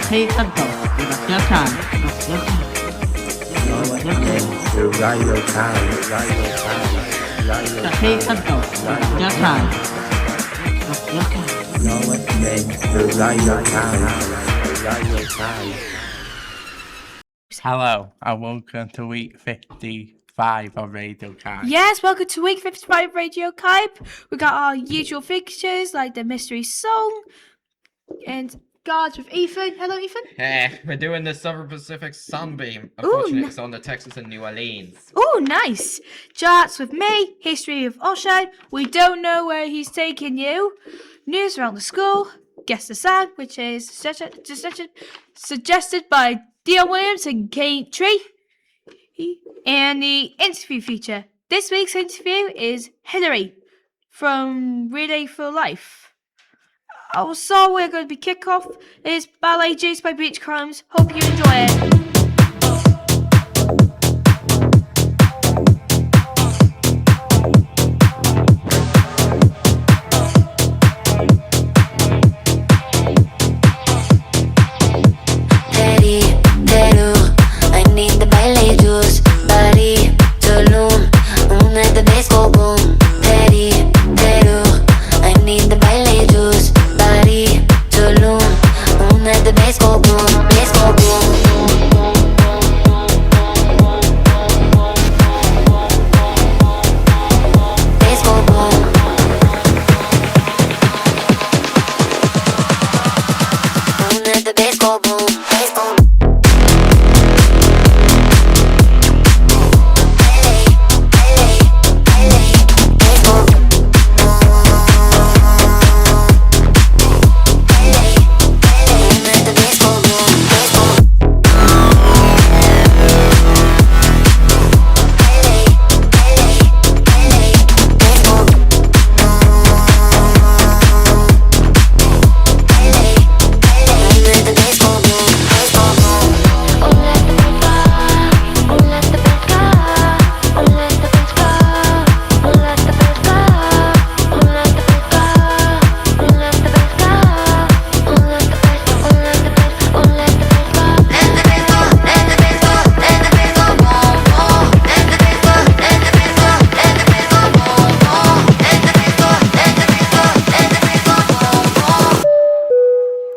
chi chyntol i radio can. Radio CAYB, Chi chyntol i radio can. Radio CAYB. Hello and welcome to week 55 of Radio CAYB. Yes, welcome to week 55 of Radio CAYB. We got our usual fixtures like the mystery song and guards with Ethan. Hello, Ethan. Hey, we're doing the Southern Pacific Sunbeam. Unfortunately, it's on the Texas and New Orleans. Oh, nice. Charts with me, history of Oshad. We don't know where he's taking you. News around the school. Guess the sound, which is suggested by Dion Williams and Kate Tree. And the interview feature. This week's interview is Hillary from Relay for Life. So we're going to be kick off is Ballet Juice by Beach Crimes. Hope you enjoy it.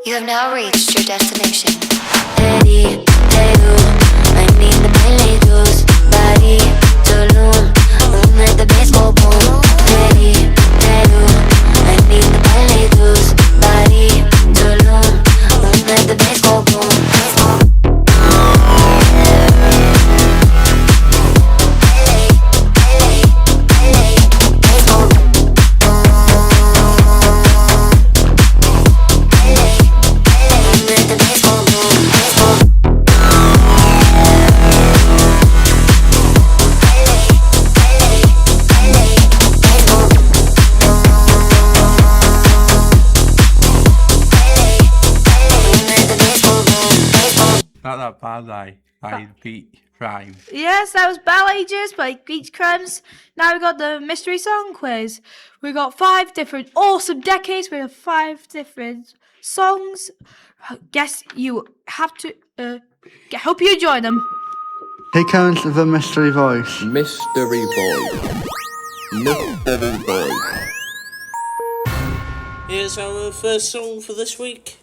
You have now reached your destination. Wedi'i, I need the ballet juice. Body, tulum, let the bass go boom. Wedi'i, I need the ballet juice. Body, tulum, let the bass go boom. Not that bad, by Beat Crime. Yes, that was Ballet Juice by Beach Crimes. Now we got the mystery song quiz. We got 5 different awesome decades. We have 5 different songs. Guess you have to. Hope you enjoy them. Here comes the mystery voice. Mystery voice. Mystery voice. Here's our first song for this week.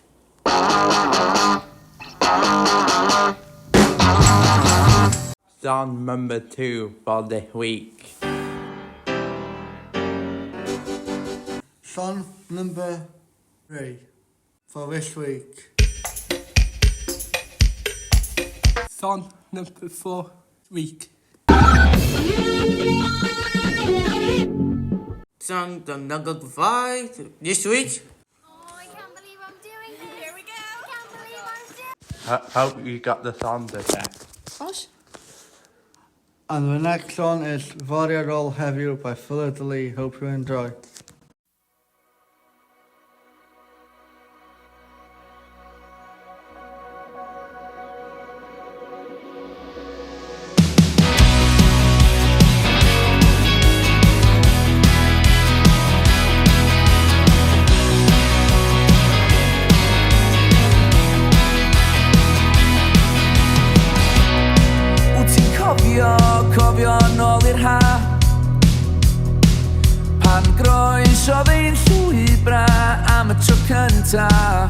Song number 2 for this week. Song number 3 for this week. Song number 4 week. Song number 5 this week. Hope you got the sound effect. What? And the next song is Wedi'i Have You by Philly. Hope you enjoy. eto.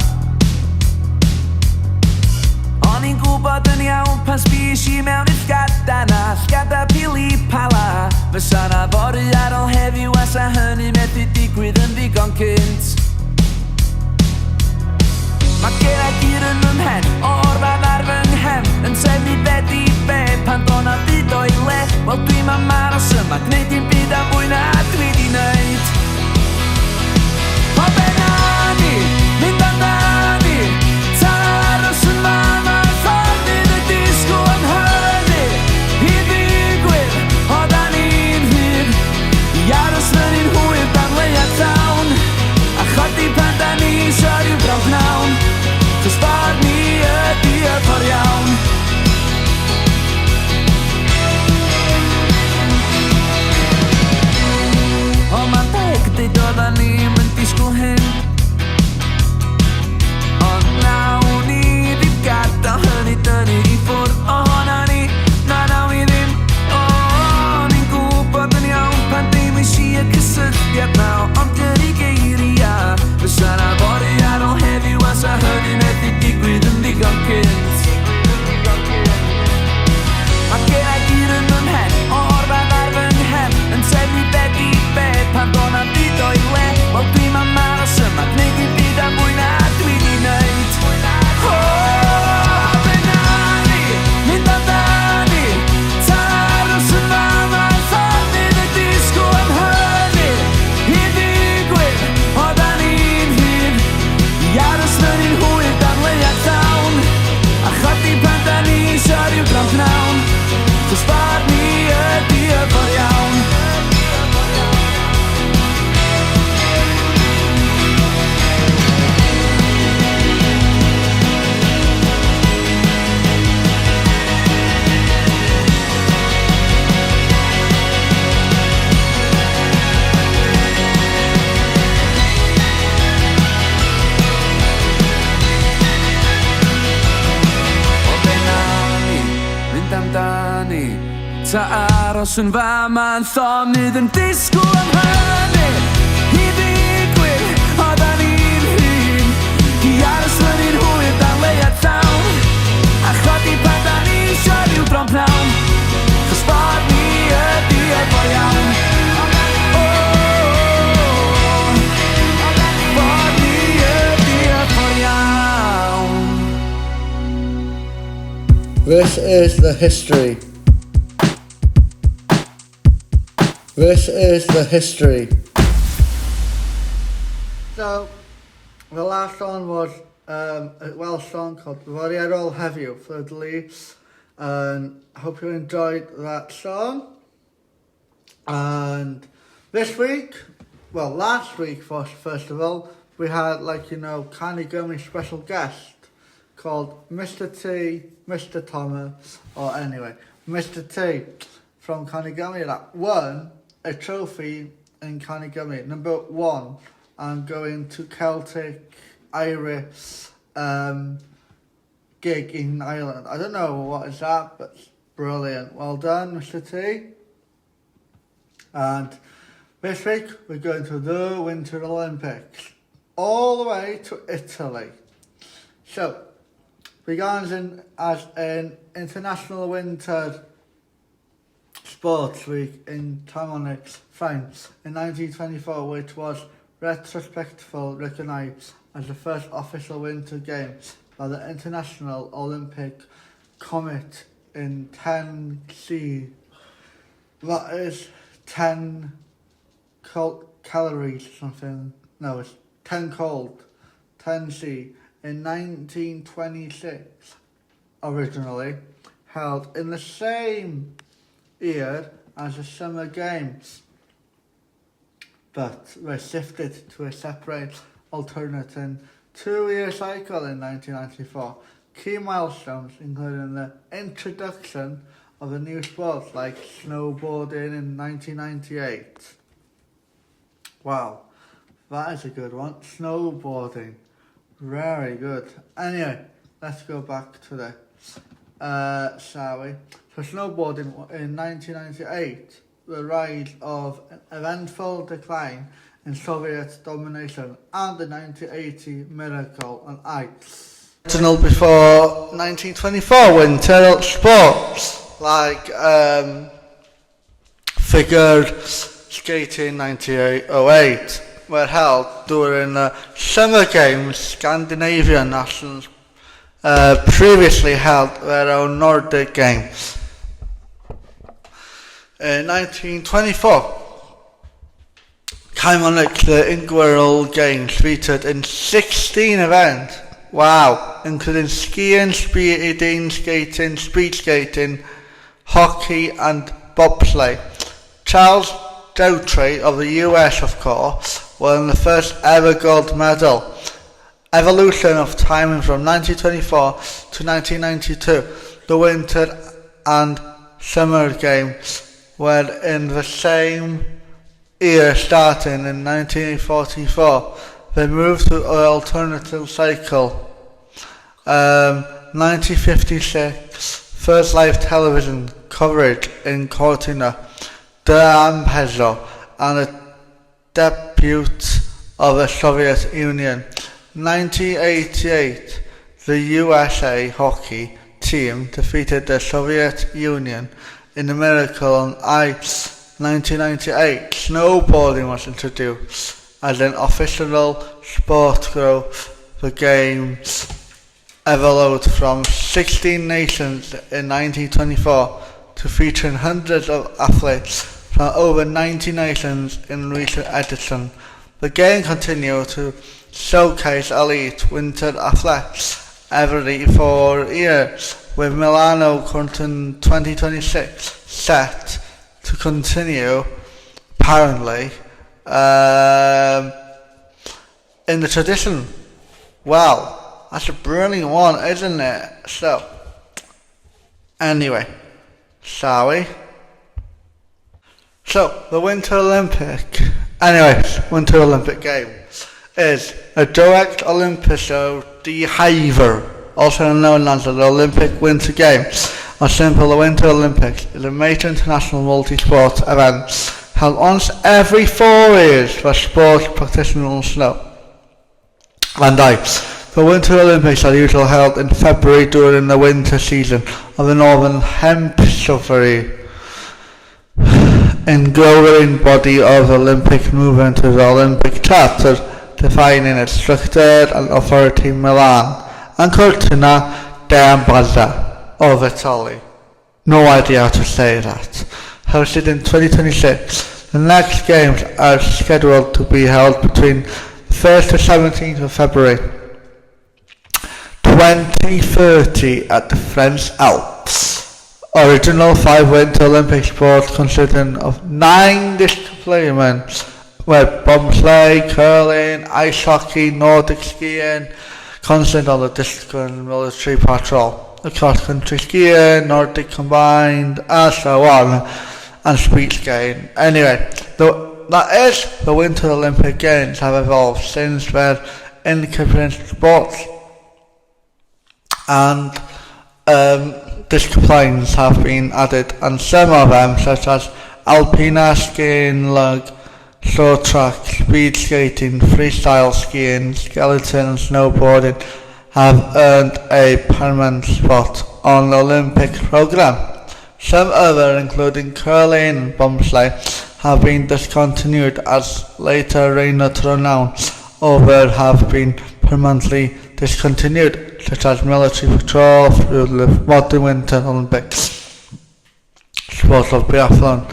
O'n i'n gwybod yn iawn pan sbis I mewn i'r llgada na, llgada pili pala. Fysa na fory ar ôl heddiw a sa hynny methu digwydd yn ddigon cynt. Mae gen I gyr yn fy mhen, o'r fath ar fy nghem, yn sefyll bedi be pan dona byd o'i le. Wel dwi'n mam aros yma, gwneud dim byd am fwy na dwi di neud. O benna ni, mynd amdani, ta aros yn mam a'r ffordd fydd y disgwyl am hynny I ddigwydd, o da ni'n hyd I aros fy'n un hwyr dan leiad llawn a chodi pan da ni isio rhyw brawch nawn. Cos ffordd ni ydi y ffordd iawn. O ma'n deg dweud oeddan ni'm yn disgwyl hyn, ond nawn ni ddim gadael hynny dynnu I ffwrdd ohona ni. Na nawn ni ddim. O, ni'n gwybod yn iawn pan ddim isi y cysylltiad naw, ond dydi geiriau fysa na fory ar ôl heddiw a sa hynny methu digwydd yn ddigon cynt. Mae gen I gyr yn fy mhen, o'r fath ar fy nghem, yn sefyll bedi be pan dona byd o'i le. Wel dwi'n mam aros yma, gwneud dim byd am fwy na dwi di neud. O, benna ni, mynd amdani, ta aros yn mam a'r ffordd fydd y disgwyl am hynny I ddigwydd, o da ni'n hyd I aros fy'n un hwyr dan leiad llawn a chodi pan da ni isio rhyw brawch nawn. Cos ffordd ni ydi y ffordd iawn. Ta aros yn fam a'n llonydd yn disgwyl am hynny I ddigwydd, o da ni'n hyn I aros fy'n un hwyr dan leiad llawn a chodi pan da ni isio rhyw bron pnawn. Cos ffordd ni ydi y ffordd iawn. O, ffordd ni ydi y ffordd iawn. This is the history. This is the history. So, the last one was a Welsh song called Wedi'i Ar Ôl Heddiw for the Lee, and I hope you enjoyed that song. And this week, well, last week first of all, we had Canolfan special guest called Mr. T, Mr. Thomas, or anyway, Mr. T from Canolfan that won a trophy in Canolfan, number 1, and going to Celtic Irish gig in Ireland. I don't know what is that, but it's brilliant. Well done, Mr. T. And this week we're going to the Winter Olympics, all the way to Italy. So, began as an international winter sports week in Chamonix, France in 1924, which was retrospectively recognised as the first official winter games by the International Olympic Committee in 10C. That is 10 calories something. No, it's 10 cold. 10C in 1926, originally held in the same year as the Summer Games, but were shifted to a separate alternative 2-year cycle in 1994. Key milestones including the introduction of the new sports like snowboarding in 1998. Wow, that is a good one. Snowboarding, very good. Anyway, let's go back to the shall we? For snowboarding in 1998, the rise of an eventful decline in Soviet domination and the 1980 miracle on ice. Original before 1924 winter sports like figure skating 1908 were held during the Summer Games. Scandinavian nations previously held their own Nordic games. In 1924, the inaugural games featured in 16 events. Wow, including skiing, speeding, skating, speed skating, hockey and bobsleigh. Charles Daughtry of the US, of course, won the first ever gold medal. Evolution of timing from 1924 to 1992, the winter and summer games were in the same year starting in 1944. They moved to an alternative cycle. 1956, first live television coverage in Cortina d'Ampezzo and a debut of the Soviet Union. 1988, the USA hockey team defeated the Soviet Union in the miracle on ice. 1998, snowboarding was introduced as an official sport growth. The games evolved from 16 nations in 1924 to featuring hundreds of athletes from over 90 nations in recent editions. The game continued to showcase elite winter athletes every 4 years, with Milano currently 2026 set to continue, apparently, in the tradition. Well, that's a brilliant one, isn't it? So, anyway, shall we? So, the Winter Olympic Games is a direct Olympic behaviour, also known as the Olympic Winter Games, or simply the Winter Olympics, is a major international multi-sport event held once every 4 years for sports practitioners know. And ice. The Winter Olympics are usually held in February during the winter season of the Northern Hemisphere. Engrowing body of the Olympic movement is the Olympic Charter, defining its structure and authority in Milan and Cortina d'Ampezzo of Italy. No idea how to say that. Hosted in 2026, the next games are scheduled to be held between 1st to 17th of February 2030 at the French Alps. Original 5 Winter Olympic sports consisting of 9 disciplines, were bobsleigh, curling, ice hockey, Nordic skiing, constant on the discipline military patrol, cross-country skiing, Nordic combined, and so on, and speed skating. Anyway, that is the Winter Olympic Games have evolved since their incorporated sports and disciplines have been added, and some of them, such as alpina, skiing, lug, short track, speed skating, freestyle skiing, skeleton and snowboarding, have earned a permanent spot on the Olympic programme. Some other, including curling and bobsleigh, have been discontinued as later reigned renown. Others have been permanently discontinued, such as military patrol through the modern Winter Olympics. Sports of biathlon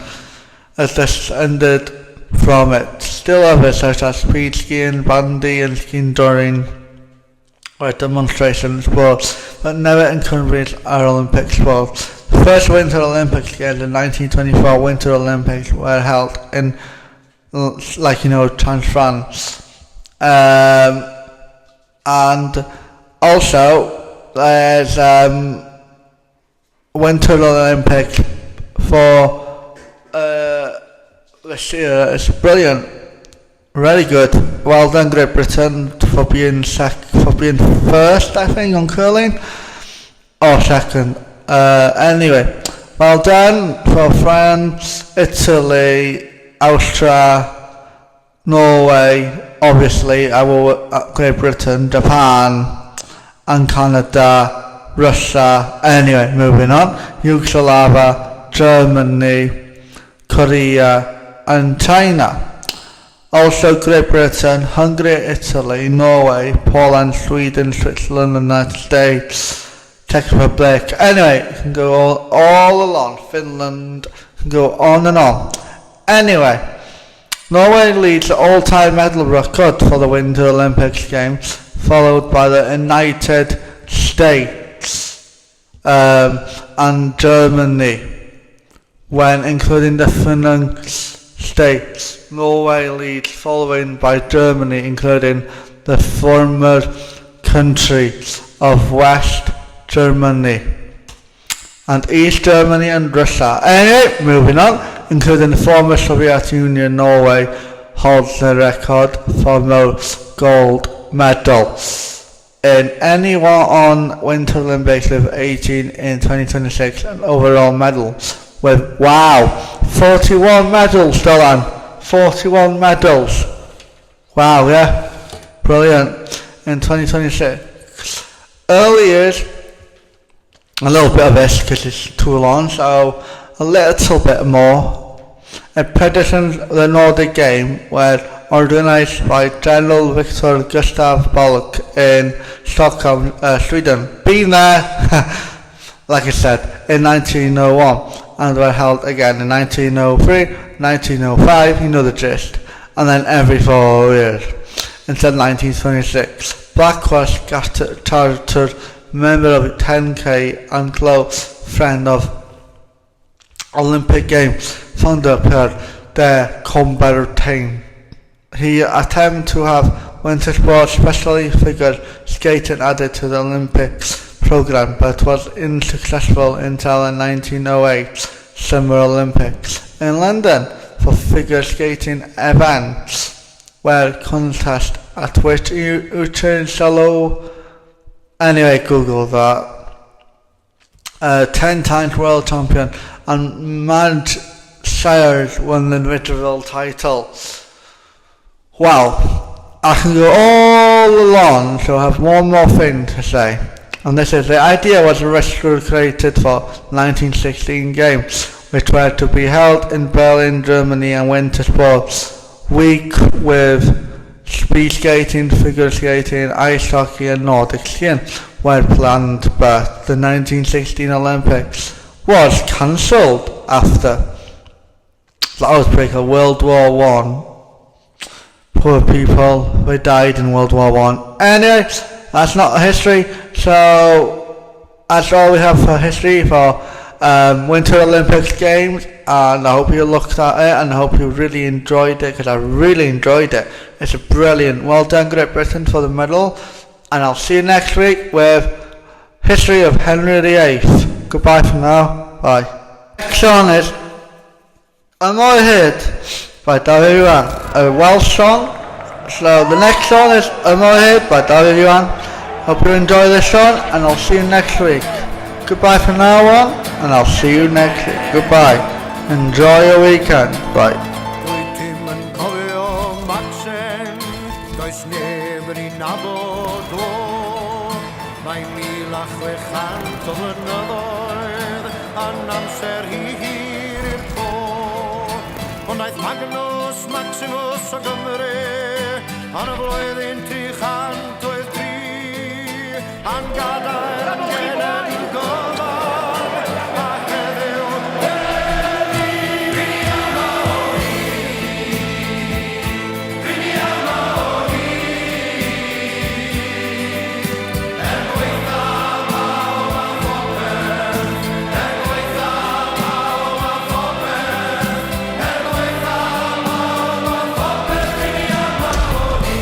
has descended from it. Still others, such as speed skiing, bandy and skiing during demonstration sports, but never incorporated our Olympic sports. The first Winter Olympics Games, the 1924 Winter Olympics, were held in, France. And also, there's Winter Olympics for this year. It's brilliant, really good. Well done, Great Britain, for being first, I think, on curling, or second. Anyway, well done for France, Italy, Austria, Norway, obviously, Great Britain, Japan, and Canada, Russia. Anyway, moving on. Yugoslavia, Germany, Korea, and China. Also Great Britain, Hungary, Italy, Norway, Poland, Sweden, Switzerland, the United States, Czech Republic. Anyway, you can go all along. Finland, you can go on and on. Anyway, Norway leads the all-time medal record for the Winter Olympics Games, followed by the United States and Germany, when including the Finland States. Norway leads, following by Germany, including the former country of West Germany and East Germany and Russia. Anyway, moving on, including the former Soviet Union. Norway holds the record for most gold medals in any one Winter Olympics, with 18 in 2026, and overall medals with 41 medals, Dylan. 41 medals. Wow, yeah. Brilliant. In 2026. Early years, a little bit of this because it's too long, so a little bit more. Expeditions the Nordic Game were organised by General Victor Gustav Bolk in Stockholm, Sweden. Been there, like I said, in 1901. And were held again in 1903, 1905, you know the gist, and then every 4 years. Until 1926, Black was chartered member of 10K and close friend of Olympic Games founder Per de Coubertin. He attempted to have winter sports, especially figure skating, added to the Olympics program, but was unsuccessful until the 1908 Summer Olympics in London for figure skating events, where contest at which Usain Solo. Anyway, Google that. 10 times world champion and Madge Shires won the individual title. Wow, I can go all along, so I have one more thing to say. And this is, the idea was originally created for 1916 games, which were to be held in Berlin, Germany, and winter sports week with speed skating, figure skating, ice hockey, and Nordic skiing were planned, but the 1916 Olympics was cancelled after the outbreak of World War I. Poor people, they died in World War I. Anyway, that's not history, so that's all we have for history for Winter Olympics Games, and I hope you looked at it, and I hope you really enjoyed it, because I really enjoyed it. It's brilliant. Well done, Great Britain, for the medal, and I'll see you next week with history of Henry VIII. Goodbye for now. Bye. Next song is Am I Hid by David Yuan, a Welsh song. So the next song is Am I Hid by David Yuan. Hope you enjoy this song, and I'll see you next week. Goodbye for now on, and I'll see you next week. Goodbye. Enjoy your weekend. Bye. Magnus Maximus o Gymru Yn y flwyddyn 303 Yn gadair yn gennym gofal A heddiw Rini yma o hi Rini yma o hi Gweitha maw a phobeth Gweitha maw a phobeth Rini yma o hi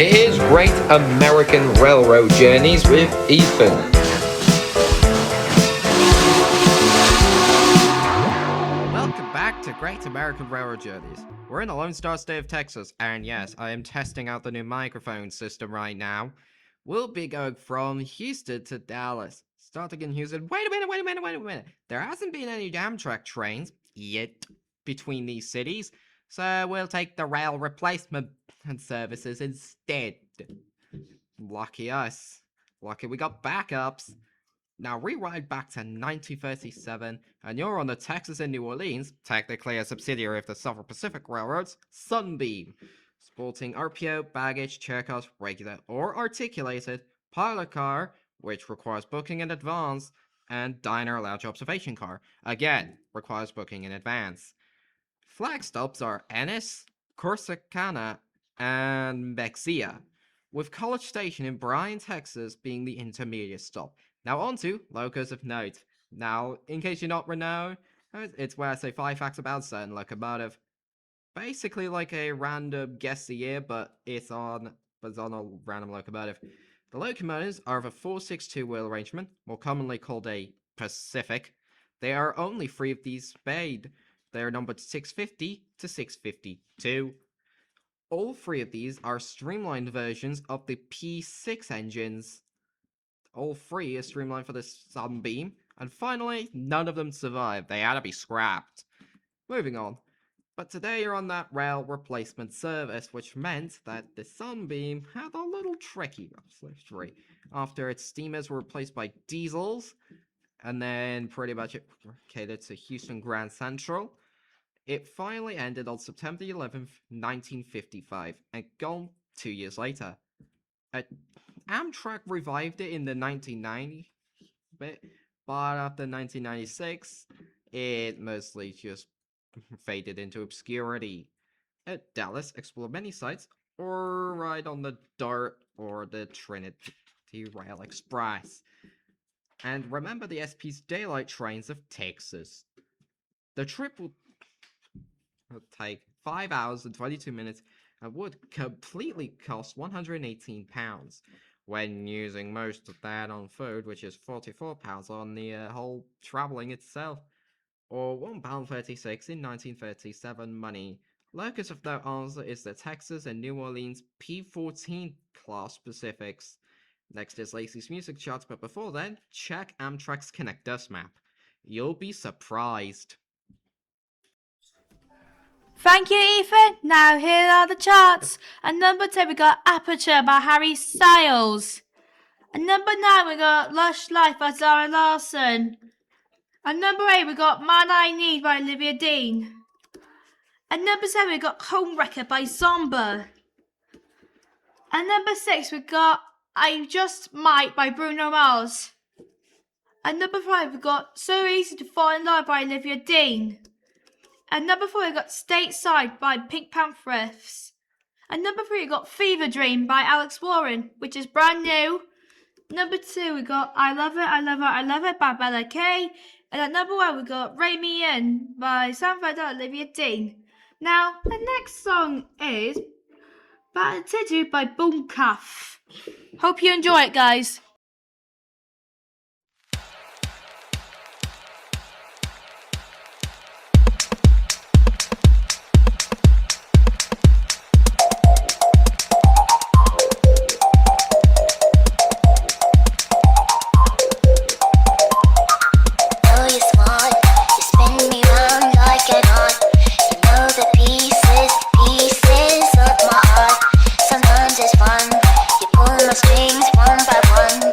Here's Great American Railroad Journeys with Ethan. Welcome back to Great American Railroad Journeys. We're in the Lone Star State of Texas, and yes, I am testing out the new microphone system right now. We'll be going from Houston to Dallas. Starting in Houston. Wait a minute. There hasn't been any Amtrak trains yet between these cities, so we'll take the rail replacement services instead. Lucky us. Lucky we got backups. Now rewind back to 1937, and you're on the Texas and New Orleans, technically a subsidiary of the Southern Pacific Railroad's Sunbeam, sporting RPO, baggage, chair cars, regular or articulated, pilot car, which requires booking in advance, and diner lounge observation car, again, requires booking in advance. Flag stops are Ennis, Corsicana, and Mexia, with College Station in Bryan, Texas being the intermediate stop. Now on to locos of note. Now, in case you're not know, it's where I say 5 facts about a certain locomotive. Basically like a random guess the year, but it's on a random locomotive. The locomotives are of a 462 wheel arrangement, more commonly called a Pacific. There are only 3 of these made. They are numbered 650 to 652. All 3 of these are streamlined versions of the P6 engines. All 3 are streamlined for the Sunbeam, and finally, none of them survived. They had to be scrapped. Moving on. But today you're on that rail replacement service, which meant that the Sunbeam had a little tricky history. After its steamers were replaced by diesels, and then pretty much it catered to Houston Grand Central, it finally ended on September 11th, 1955, and gone 2 years later. Amtrak revived it in the 1990s bit, but after 1996, it mostly just faded into obscurity. At Dallas, explore many sites, or ride on the DART or the Trinity Rail Express. And remember the SP's daylight trains of Texas. The trip will take 5 hours and 22 minutes and would completely cost £118 when using most of that on food, which is £44 on the whole travelling itself, or £1.36 in 1937 money. Locus of note answer is the Texas and New Orleans P14 class Pacifics. Next is Lacey's music charts, but before then, check Amtrak's Connect Us map. You'll be surprised. Thank you, Ethan. Now here are the charts. At number 10 we got Aperture by Harry Styles. At number 9 we got Lush Life by Zara Larsson. At number 8 we got Man I Need by Olivia Dean. At number 7 we got Homewrecker by Zomba. At number 6 we got I Just Might by Bruno Mars. At number 5 we got So Easy to Fall in Love by Olivia Dean. At number 4 we got Stateside by Pink Panthers. At number 3 we got Fever Dream by Alex Warren, which is brand new. Number 2 we got I Love It, I Love It, I Love It by Bella Kay. And at number 1 we got Ray Me In by Sam Feder and Olivia Dean. Now the next song is Battered Tissue by Boom Calf. Hope you enjoy it, guys. Sometimes it's fun, you pull my strings one by one.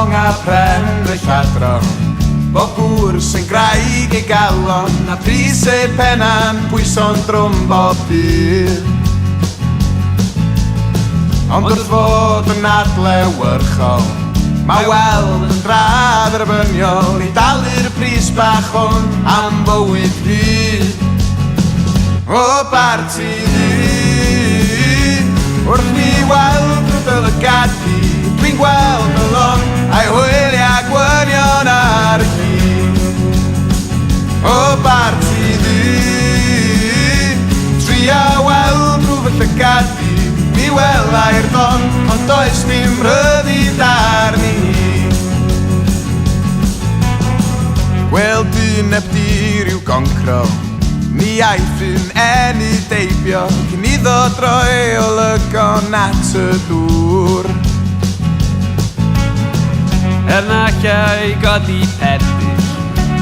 llong a pren y lladron, bob gŵr sy'n graig ei galon, a pris ei pena'n pwyso'n drwm bob dydd. Ond wrth fod yn adlewyrchol, mae weld yn dradd erbyniol i dalu'r pris bach hwn am bywyd hyd. O barti ddyn, wrth mi weld drwy dylygad hyd, dwi'n gweld y long a'i hwyliog gwynion ar hyd. O barti ddyn, tria weld drwy fy llygad hyd, mi welai'r don, ond does dim ryddid arni. Wel dyn ebdi ryw goncro, ni aeth yn enni deibio, cyn iddo droi o lygon at y dŵr. Nac ei godi perdyll,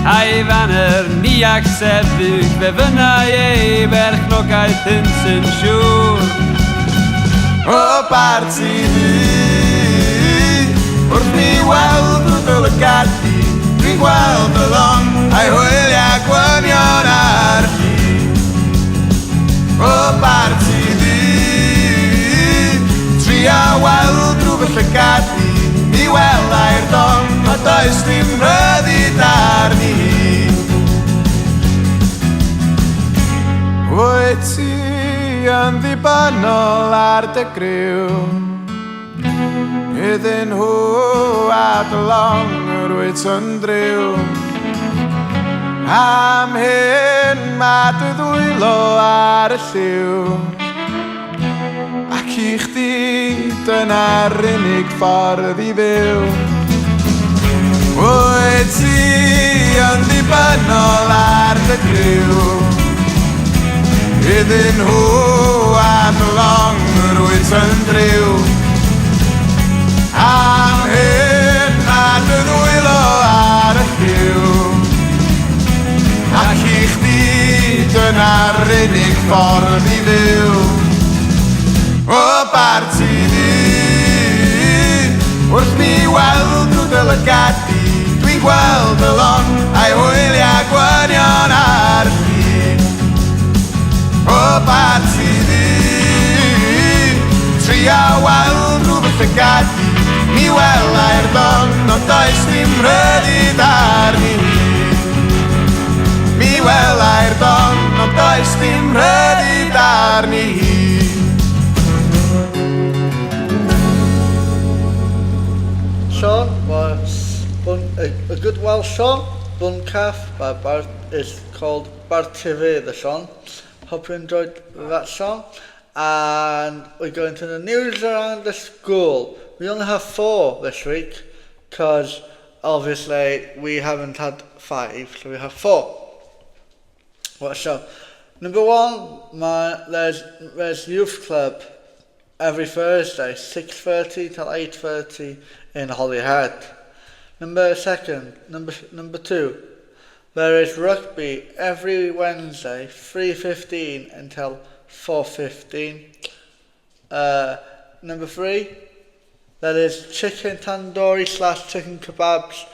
a'i fanner ni ac sefyll, fe fynnau ei berchnogaeth yn sy'n siŵr. O barti ddyn, wrth mi weld drwy dylygad hyd, dwi'n gweld y long a'i hwyliog gwynion ar hyd. O barti ddyn, tria weld drwy fy llygad hyd, mi welai'r don, a does dim ryddid arni. Wyt ti yn ddibynnol ar dy griw, iddyn nhw a dy long yr wyt yn driw. Am hyn mae dy ddwylo ar y lliw, ac i chdi dyna'r unig ffordd i fyw. Wyt ti yn ddibynnol ar dy griw, iddyn nhw am y long yr wyt yn driw. Am hyn a dy ddwylo ar y lliw, ac i chdi dyna'r unig ffordd i fyw. O barti ddyn, wrth mi weld drwy dylygad hyd, dwi'n gweld y long a'i hwyliog gwynion ar hyd. O barti ddyn, tria weld drwy fy llygad hyd, mi welai'r don, ond does dim ryddid arni. Mi welai'r don, ond does dim ryddid arni. Song was a good Welsh song, Buncaf, is called Bartifi, the song. Hope you enjoyed that song. And we're going to the news around the school. We only have 4 this week, because obviously we haven't had 5, so we have 4. So, number 1, there's youth club every Thursday, 6:30 till 8:30 in Holyhead. Number 2, there is rugby every Wednesday, 3:15 until 4:15. Number 3, there is chicken tandoori / chicken kebabs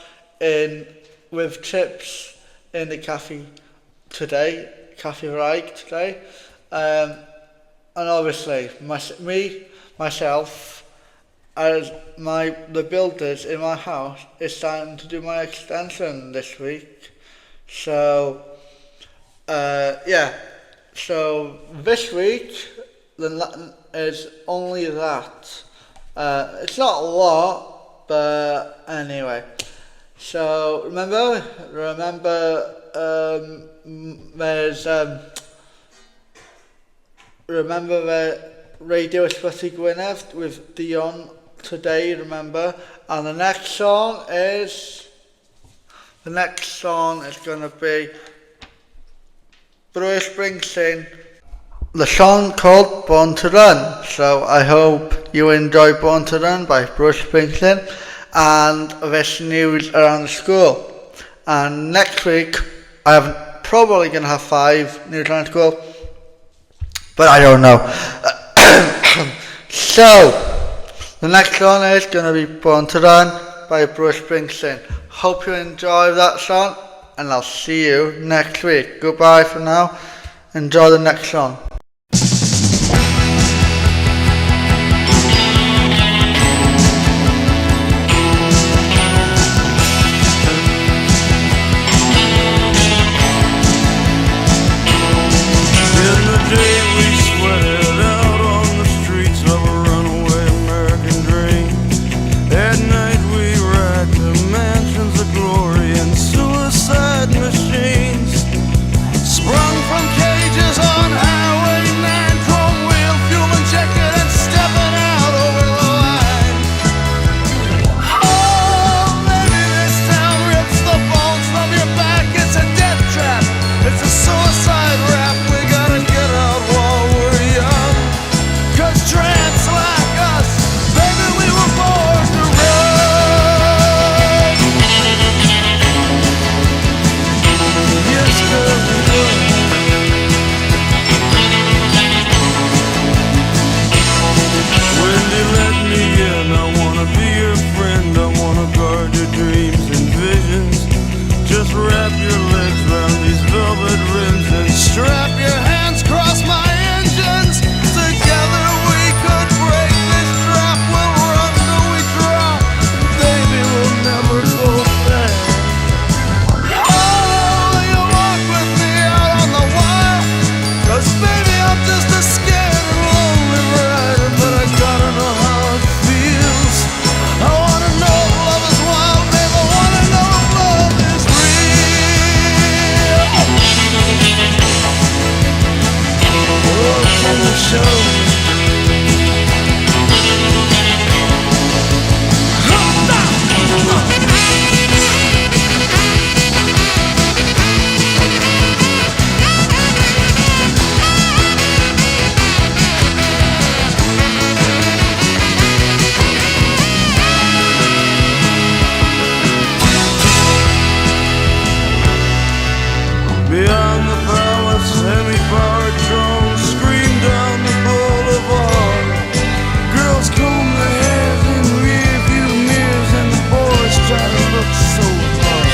with chips in the Cafe Vraig today. And obviously, myself, as the builders in my house is starting to do my extension this week. So, So this week is only that. It's not a lot, but anyway. So remember, remember the Radio CAYB with Dion today, remember? And the next song is going to be Bruce Springsteen. The song called Born to Run. So I hope you enjoy Born to Run by Bruce Springsteen and this news around the school. And next week I'm probably going to have 5 news around school, but I don't know. So the next song is going to be Born to Run by Bruce Springsteen. Hope you enjoy that song, and I'll see you next week. Goodbye for now. Enjoy the next song. Sprung from cages on Highway 9, chrome wheel, fuel injected and stepping out over the line. Oh, maybe this town rips the bones from your back. It's a death trap, it's a suicide rap. We gotta get out while we're young, 'cause tramps like us, baby, we were born to run. Yes, girl, we were. Wendy, let me in. I wanna be your friend. I wanna guard your dreams and visions. Just wrap your legs round these velvet rims and strap your hands across my engines. Together we could break this trap. We'll run till we drop. Baby, we'll never go back. Oh, you walk with me out on the wire, 'cause baby, I'm just a scared and lonely rider. But I gotta know how it feels. I wanna know if love is wild, babe. I wanna know if love is real. Oh, can you show me? Beyond the palace, semi-powered drones scream down the boulevard. Girls comb their hair in rear-view mirrors, and the boys try to look so hard.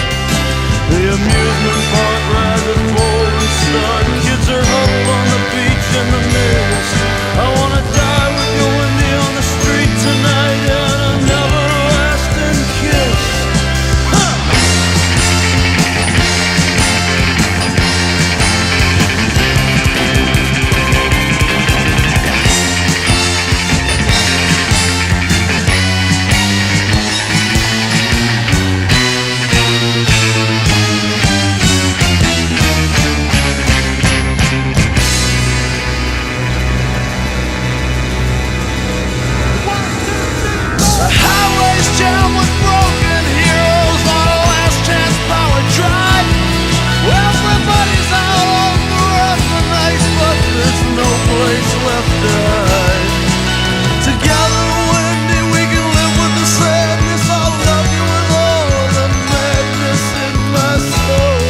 The amusement park rides at bold and start. Kids are huddled on the beach in the mirrors. I wanna die with you, Wendy, on the street tonight, and an everlasting kiss. The highway's jammed with broken heroes on a last chance power drive. Everybody's out on the run tonight, but there's no place left to hide. Together, Wendy, we can live with the sadness. I'll love you with all the madness in my soul.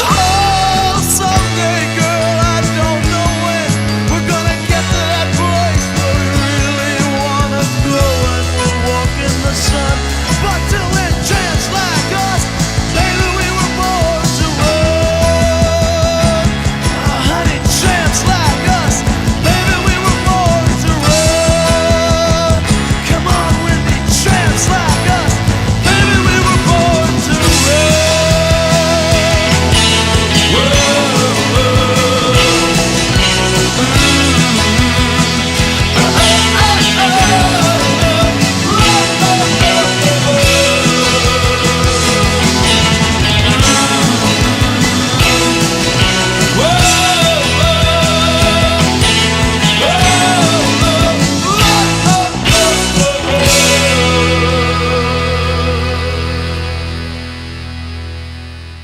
Oh, someday, girl, I don't know when we're gonna get to that place where we really wanna go, and we'll walk in the sun. But till then, chance like us, baby, we were born to run. Oh, honey, chance like us, baby, we were born to run. Come on, Wendy, chance like us, baby, we were born to run.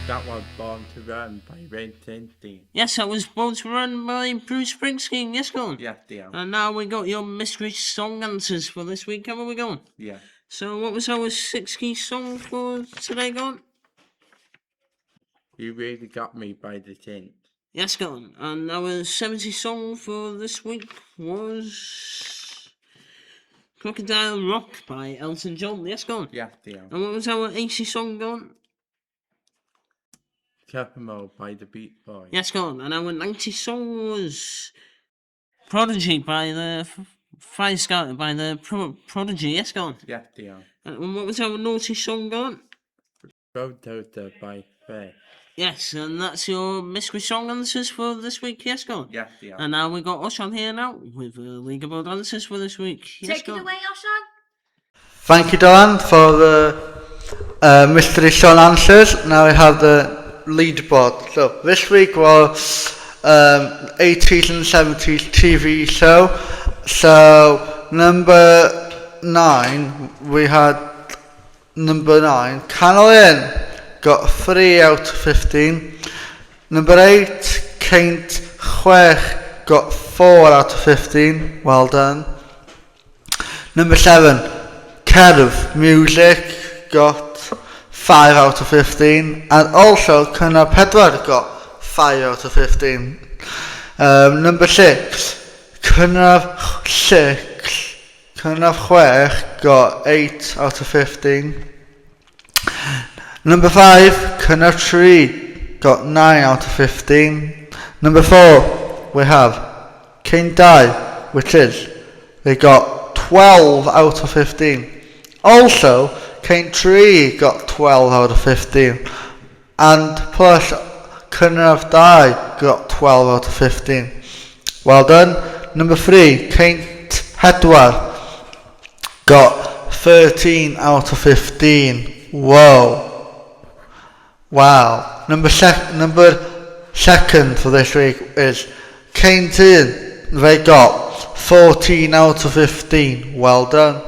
That was Born to Run by Red Tinty. Yes, that was Born to Run by Bruce Springsteen. Yes, go on. Yes, dear. And now we got your mystery song answers for this week. How are we going? Yeah. So, what was our 6 key song for today, go on? You Really Got Me by the Tint. Yes, go on. And our 70 song for this week was Crocodile Rock by Elton John. Yes, go on. Yeah, diolch. And what was our AC song going? Cypamo by the Beat Boys. Yes, go on. And our 90 song was Prodigy by the Fire Scout by the Prodigy. Yes, go on. Yeah, diolch. And what was our naughty song going? Road Tota by Faye. Yes, and that's your mystery song answers for this week. Yes, go on. Yeah, diolch. And now we got us on here now with League of Board answers for this week. Yes, Take go it on. away, Oshan. Thank you, Dylan, for the mystery song answers. Now we have the leaderboard. So this week was 80s and 70s TV show. So number 9, we had number 9, Canolfan, got 3 out of 15. Number 8, Chreu'n, got 4 out of 15. Well done. Number 7, Cerdd, music, got 5 out of 15. And also Cynna Pedwar got 5 out of 15. Number 6, Cynna 6 got 8 out of 15. Number 5, Cynna 3 got 9 out of 15. Number 4, we have Chreu'n 2, which is, they got 12 out of 15. Also, Chreu'n 3 got 12 out of 15. And plus, Cynna 2 got 12 out of 15. Well done. Number 3, Chreu'n 4 got 13 out of 15. Whoa. Wow. Number second for this week is Chreu'n 2. They got 14 out of 15. Well done.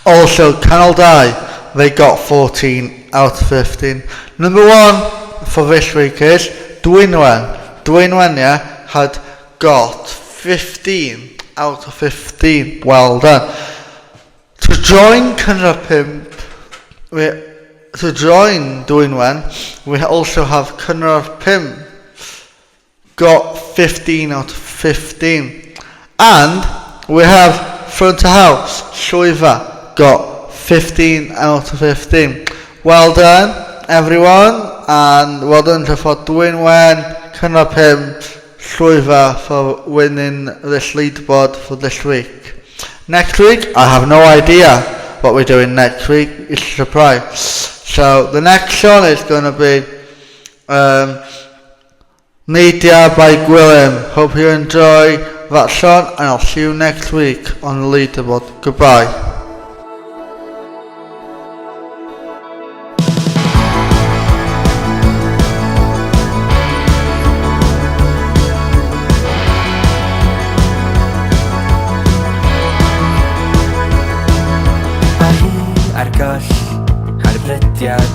Also, Canolfan, they got 14 out of 15. Number 1 for this week is Dyma. Dyma, yeah, had got 15 out of 15. Well done. To join to join Dyma, we also have Canolfan, got 15 out of 15. And we have front of house, Sioe, got 15 out of 15. Well done, everyone, and well done to for Dyma, Canolfan, Sioe for winning this leaderboard for this week. Next week, I have no idea what we're doing next week. It's a surprise. So the next song is going to be Media by gwbl. Hope you enjoy that song, and I'll see you next week on the leaderboard. Goodbye.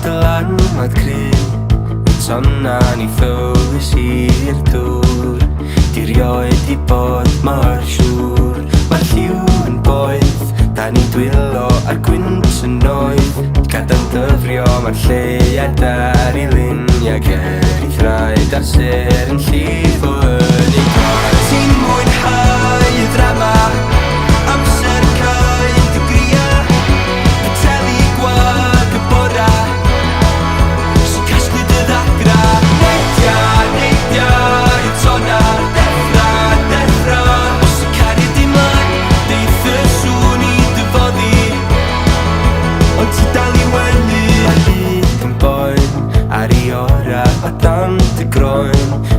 Dylanwad cryw, tonna ni ffywys i'r dŵr. Di rioed I bod mor siŵr. Mae'r lliw yn boeth, da ni'n dwylo ar gwynt yn oedd. Gadael dyfrio mae'r lleiad ar I luniau ger I thraed ar ser yn llif o ynigol. Ti'n mwynhau y ddrama, amser cael dy gria, y teli gwag y bora.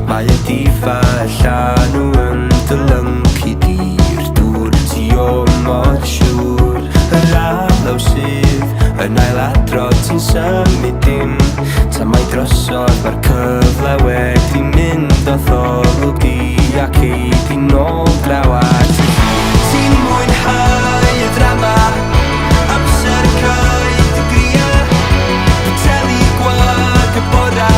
Mae y difa allan yn dylyncu di'r dŵr. Ti o mor siŵr yr alaw sydd yn ailadrodd ti'n symud dim. Tan mae drosodd mae'r cyfle wedi mynd o ddolwgi ac eidi nôl draw at y ffydd. Ti'n mwynhau y ddrama, amser cael dy gria, y teli gwag y bora.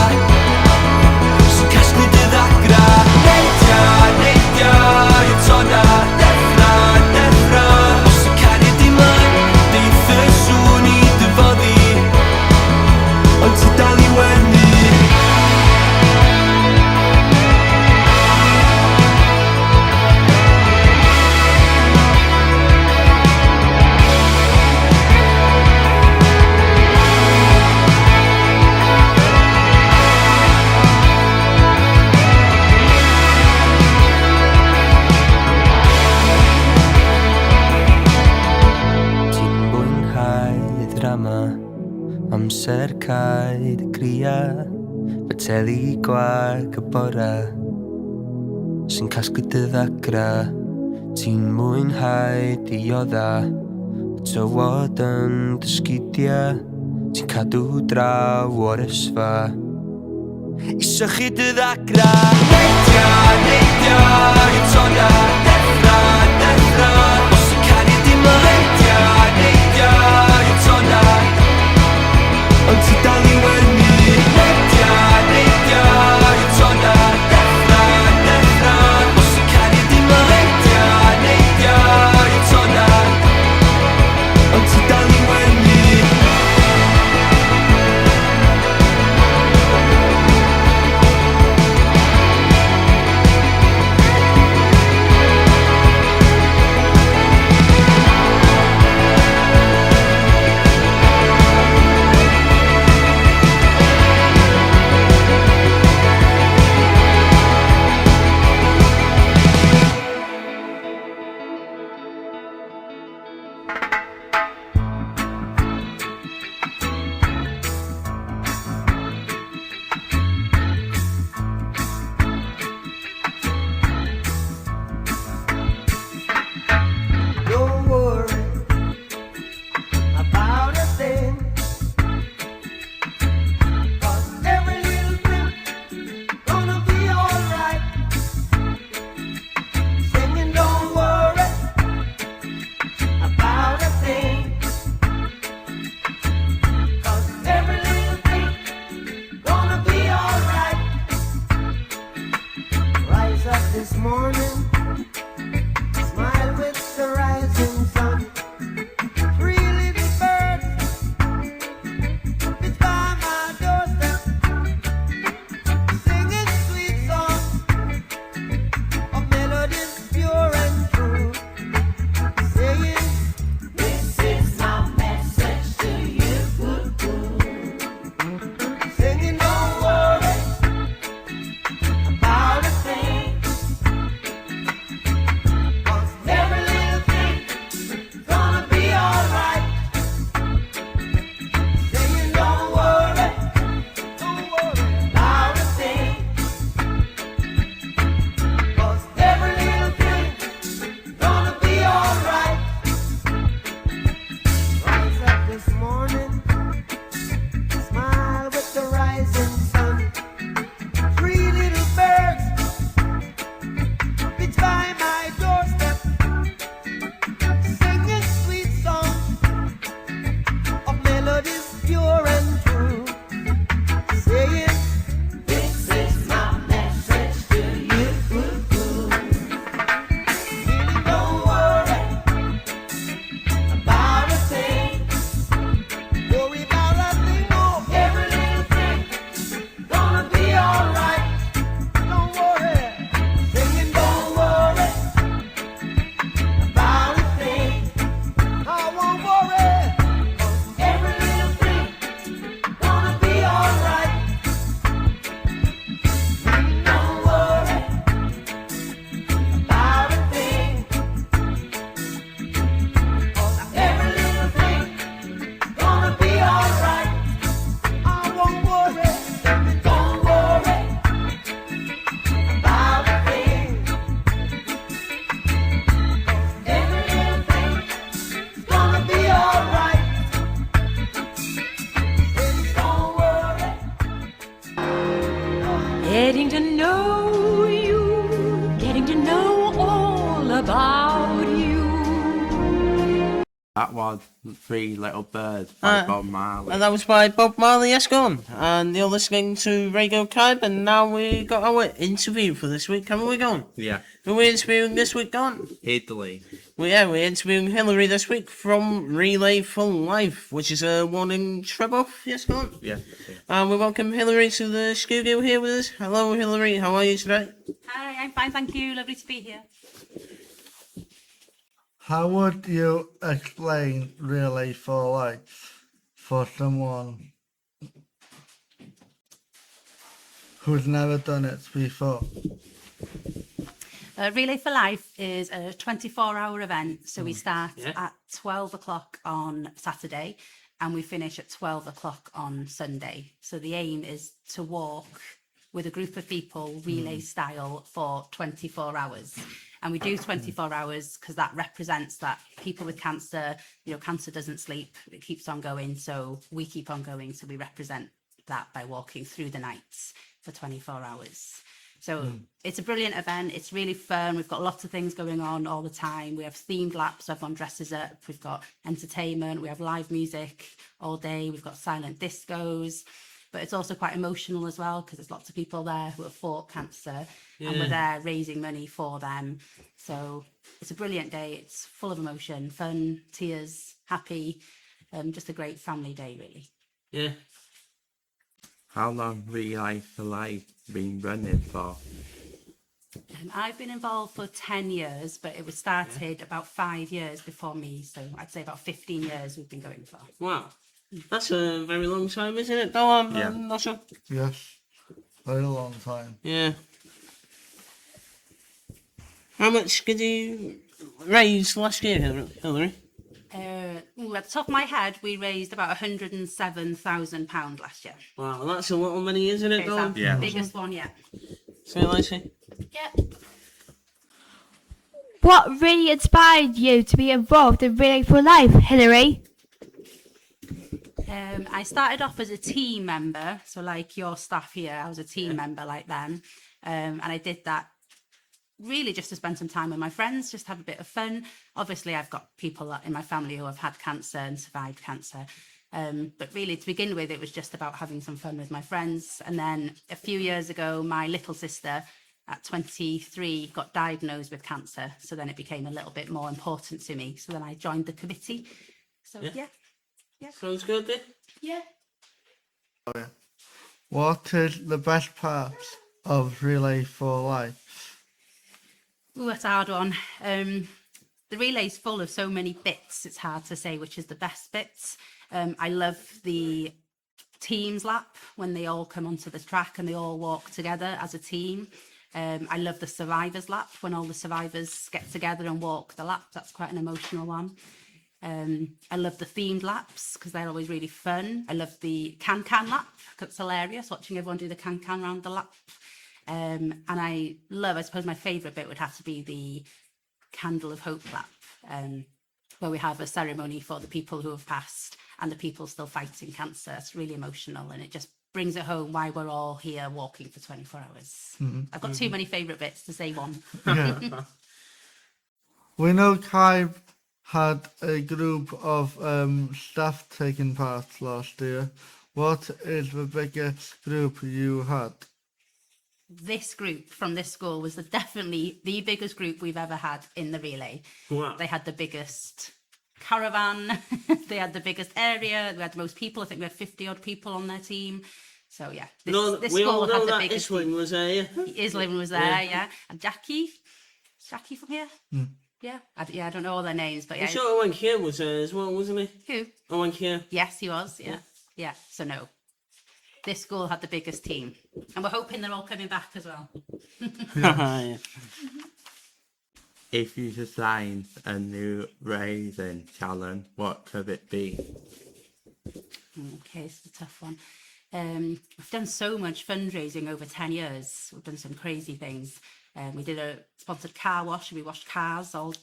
amser cael y gria, fy teli gwag y bora, sy'n casglu dy ddagra, ti'n mwynhau diodda, y tywod yn dysgidia, ti'n cadw draw o'r ysfa. Isio chi dy ddagra. Neidia, neidia, i toda, deffra, deffra, os yn canu dim o neidia, neidia, i toda, ond ti dal i wyni. Neidia, neidia, i toda, deffra, deffra, os yn canu dim o neidia, neidia, i toda, ond ti dal i wyni. Getting to know you, getting to know all about you. That was Three Little Birds by Bob Marley. And that was by Bob Marley, yes, gone. And you're listening to Radio CAYB, and now we got our interview for this week, haven't we, gone? Yeah. Who are we interviewing this week, gone? Italy. We're interviewing Hillary this week from Relay for Life, which is a one in Treborth, yes, gone? Yeah. And we welcome Hillary to the studio here with us. Hello, Hillary, how are you today? Hi, I'm fine, thank you. Lovely to be here. How would you explain Relay for Life for someone who's never done it before? Relay for Life is a 24-hour event, so we start at 12 o'clock on Saturday, and we finish at 12 o'clock on Sunday. So the aim is to walk with a group of people, relay style, for 24 hours. And we do 24 hours because that represents that people with cancer, cancer doesn't sleep, it keeps on going. So we keep on going. So we represent that by walking through the nights for 24 hours. So it's a brilliant event. It's really fun. We've got lots of things going on all the time. We have themed laps, everyone dresses up. We've got entertainment. We have live music all day. We've got silent discos. But it's also quite emotional as well because there's lots of people there who have fought cancer and we're there raising money for them. So it's a brilliant day. It's full of emotion, fun, tears, happy, just a great family day, really. Yeah. How long Relay for Life been running for? I've been involved for 10 years, but it was started about 5 years before me. So I'd say about 15 years we've been going for. Wow. That's a very long time, isn't it? Go on, not sure. Yes, very long time. Yeah. How much did you raise last year, Hilary? At the top of my head, we raised about £107,000 last year. Wow, that's a lot of money, isn't it, Dawn? Yeah. Biggest one yet. So, Lacey? Yeah. What really inspired you to be involved in Relay for Life, Hilary? I started off as a team member, so like your staff here, I was a team member like them, and I did that really just to spend some time with my friends, just have a bit of fun. Obviously, I've got people in my family who have had cancer and survived cancer, but really to begin with, it was just about having some fun with my friends. And then a few years ago, my little sister at 23 got diagnosed with cancer, so then it became a little bit more important to me. So then I joined the committee. So yeah. Sounds good, then? Yeah. What is the best part of Relay for Life? Ooh, that's a hard one. The relay's full of so many bits, it's hard to say which is the best bits. I love the teams lap when they all come onto the track and they all walk together as a team. I love the survivors lap when all the survivors get together and walk the lap. That's quite an emotional one. I love the themed laps because they're always really fun. I love the can-can lap because it's hilarious watching everyone do the can-can around the lap. And I suppose my favourite bit would have to be the Candle of Hope lap, where we have a ceremony for the people who have passed and the people still fighting cancer. It's really emotional and it just brings it home why we're all here walking for 24 hours. I've got too many favourite bits to say one. Yeah. We know CAYB had a group of staff taking part last year. What is the biggest group you had? This group from this school was definitely the biggest group we've ever had in the relay. Wow. They had the biggest caravan, they had the biggest area, we had the most people. I think we had 50 odd people on their team. So yeah, this we school all know had the that biggest Islin was there, yeah? Islin was there, yeah. And Jackie from here? Yeah, I don't know all their names, but yeah. I'm sure Owen Keir was there as well, wasn't he? Who? Owen Keir. Yes, he was, yeah. So no, this school had the biggest team. And we're hoping they're all coming back as well. Yeah. If you design a new raising challenge, what could it be? Okay, it's a tough one. We've done so much fundraising over 10 years. We've done some crazy things. We did a sponsored car wash. We washed cars all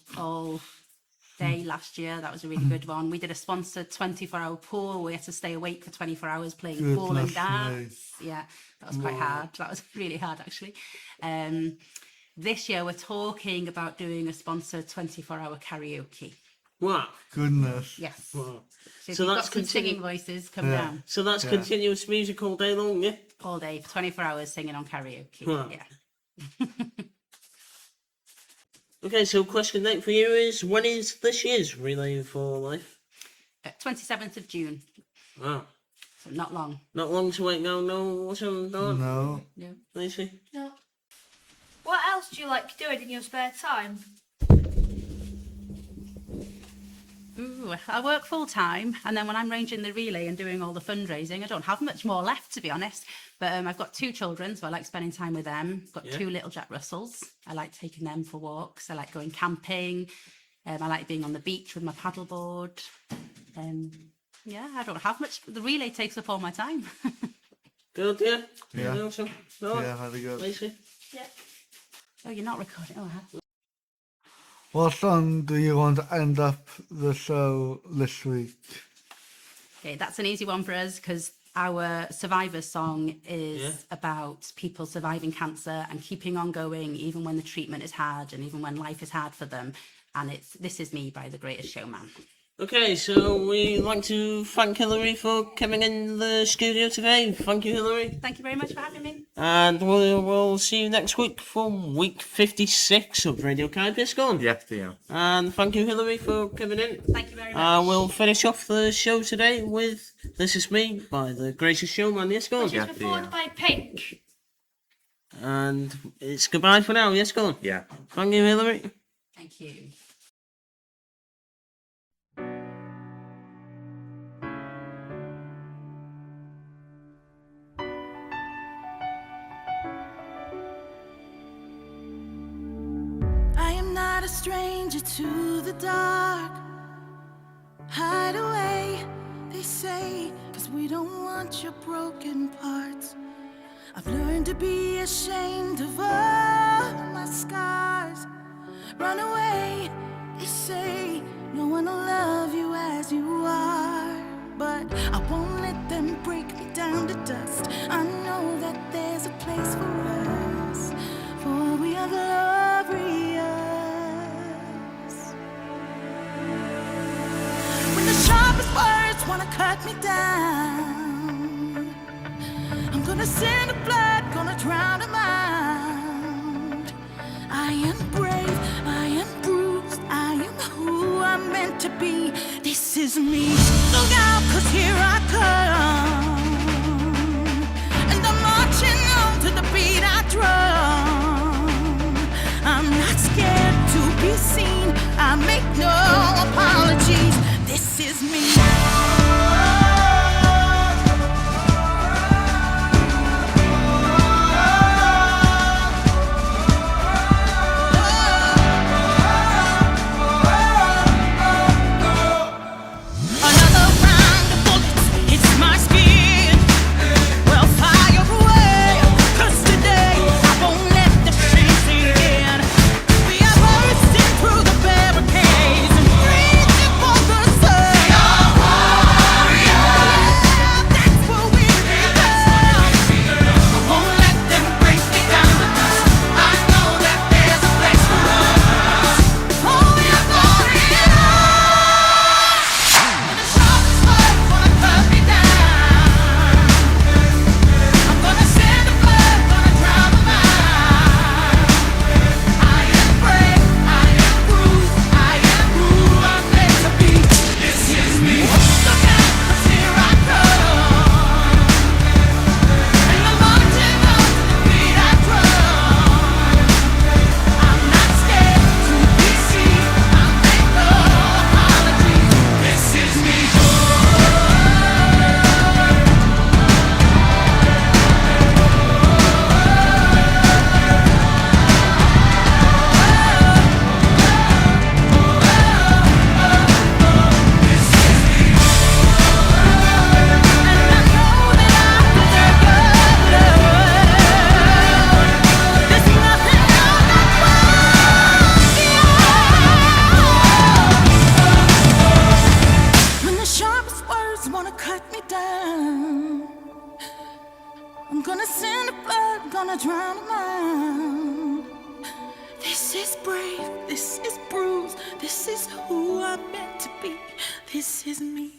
day last year. That was a really good one. We did a sponsored 24-hour pool. We had to stay awake for 24 hours playing pool and dance. Yeah, that was quite hard. That was really hard, actually. This year, we're talking about doing a sponsored 24-hour karaoke. Wow. Goodness. Yes. Wow. So if you've got some singing voices, come down. So that's continuous music all day long, yeah? All day, for 24 hours singing on karaoke. Wow. Yeah. Okay, so question 8 for you is, when is this year's Relay for Life? 27th of June. Wow. So not long. Not long to wait now, no? What's on, Dawn? No. No. Lacey? No. What else do you like doing in your spare time? Ooh, I work full time, and then when I'm ranging the relay and doing all the fundraising, I don't have much more left, to be honest. But I've got 2 children, so I like spending time with them. I've got 2 little Jack Russells. I like taking them for walks. I like going camping. I like being on the beach with my paddleboard. Yeah, I don't have much. The relay takes up all my time. Good, yeah? Yeah. Awesome. No? Yeah, very good. Lacey? Yeah. Oh, you're not recording. Oh, I have. What song do you want to end up the show this week? Okay, that's an easy one for us because our Survivor song is about people surviving cancer and keeping on going even when the treatment is hard and even when life is hard for them. And it's This Is Me by The Greatest Showman. Okay, so we'd like to thank Hilary for coming in the studio today. Thank you, Hilary. Thank you very much for having me. And we'll see you next week for week 56 of Radio CAYB Y Bont. Yes, dear. And thank you, Hilary, for coming in. Thank you very much. We'll finish off the show today with This Is Me by The Greatest Showman, yes, go on. Which is performed by Pink. And it's goodbye for now, yes, go on. Yeah. Thank you, Hilary. Thank you. A stranger to the dark. Hide away, they say, 'cause we don't want your broken parts. I've learned to be ashamed of all my scars. Run away, they say, no one will love you as you are. But I won't let them break me down to dust. I know that there's a place for us, for we are glorious. Sharpest words wanna cut me down. I'm gonna send the blood, gonna drown them out. I am brave, I am bruised, I am who I'm meant to be. This is me. Look out, 'cause here I come. And I'm marching on to the beat I drum. I'm not scared to be seen, I make no apologies. This is me. Another round of bullets hits my skin. Well, fire away, 'cause today I won't let the shame sink in. We are bursting through the barricades and reaching for the sun. That's what we become. I won't let them break me down to dust. I know that there's a place for us. Oh, we are glorious. When the sharpest words wanna cut me down, I'm gonna send the blood, gonna drown them out. I am brave, I am bruised, I am who I'm meant to be. This is me. Look out, 'cause here I come. And I'm marching on to the beat I drum. I'm not scared to be seen, I make no apologies. This is me. When the sharpest words wanna cut me down, I'm gonna send the blood, gonna drown them out. This is brave, this is bruised, this is who I'm meant to be. This is me.